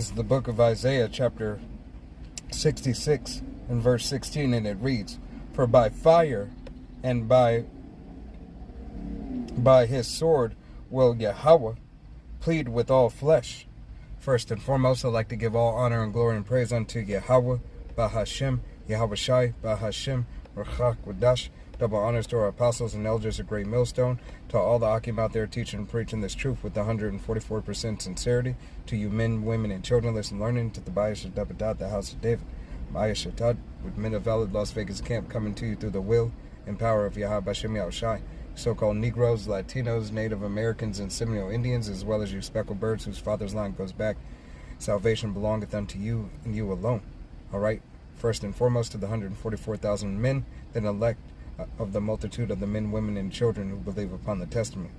This is the book of Isaiah, chapter 66, and verse 16, and it reads, "For by fire and by his sword will Yahweh plead with all flesh." First and foremost, I'd like to give all honor and glory and praise unto Yahweh, Bahashem, Yahweh Shai, Bahashem, Rachak Wadash. Double honors to our apostles and elders of Great Millstone, to all the Akim out there teaching and preaching this truth with 144% sincerity, to you men, women, and children listen learning, to the Bayah Shadabadat, the house of David, Maya Shatad, with men of valid Las Vegas camp coming to you through the will and power of Yahweh Bashem Yahushai, so-called Negroes, Latinos, Native Americans, and Seminole Indians, as well as you speckled birds whose father's line goes back. Salvation belongeth unto you and you alone. All right? First and foremost, to the 144,000 men that elect of the multitude of the men, women, and children who believe upon the testament.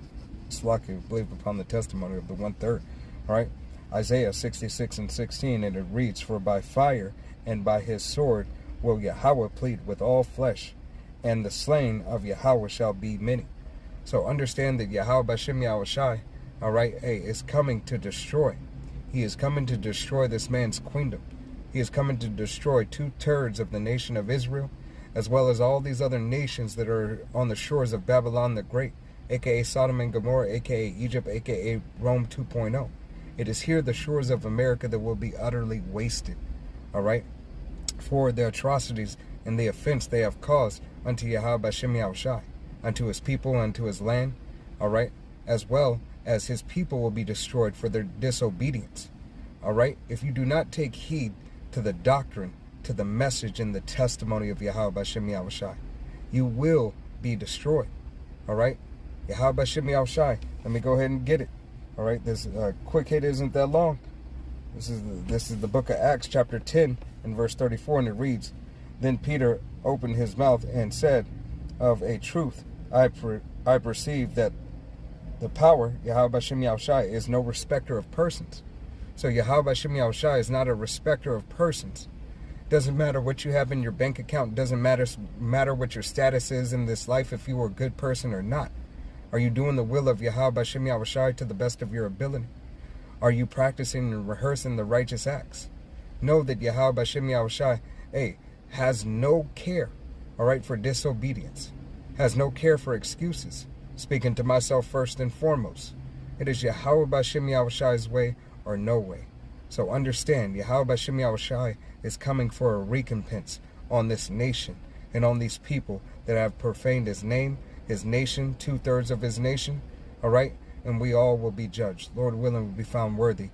Slaki, who believe upon the testimony of the 1/3. All right? Isaiah 66 and 16, and it reads, "For by fire and by his sword will Yahweh plead with all flesh, and the slain of Yahweh shall be many." So understand that Yahweh Bashem Yahushai, all right, is coming to destroy. He is coming to destroy this man's queendom. He is coming to destroy 2/3 of the nation of Israel, as well as all these other nations that are on the shores of Babylon the Great, aka Sodom and Gomorrah, aka Egypt, aka Rome 2.0. It is here, the shores of America, that will be utterly wasted, all right, for the atrocities and the offense they have caused unto Yahweh Bashem Yahushai, unto his people, unto his land, all right, as well as his people will be destroyed for their disobedience, all right. If you do not take heed to the doctrine, to the message and the testimony of Yahweh Bashem Yahushai, you will be destroyed, all right. Yahweh Bashem Yahushai, let me go ahead and get it, all right. This quick hit isn't that long. This is the book of Acts, chapter 10, and verse 34, and it reads, "Then Peter opened his mouth and said, Of a truth, I perceive that the power, Yahweh Bashem Yahushai, is no respecter of persons." So Yahweh Bashem Yahushai is not a respecter of persons. Doesn't matter what you have in your bank account. Doesn't matter what your status is in this life, if you were a good person or not. Are you doing the will of Yahweh Bashem Yahushai to the best of your ability? Are you practicing and rehearsing the righteous acts? Know that Yahweh Bashem Yahushai, has no care, all right, for disobedience. Has no care for excuses. Speaking to myself first and foremost. It is Yahweh Bashem Yahushai's way or no way. So understand, Yahweh Bashem Yahushai is coming for a recompense on this nation and on these people that have profaned his name, his nation, 2/3 of his nation, all right? And we all will be judged. Lord willing, will be found worthy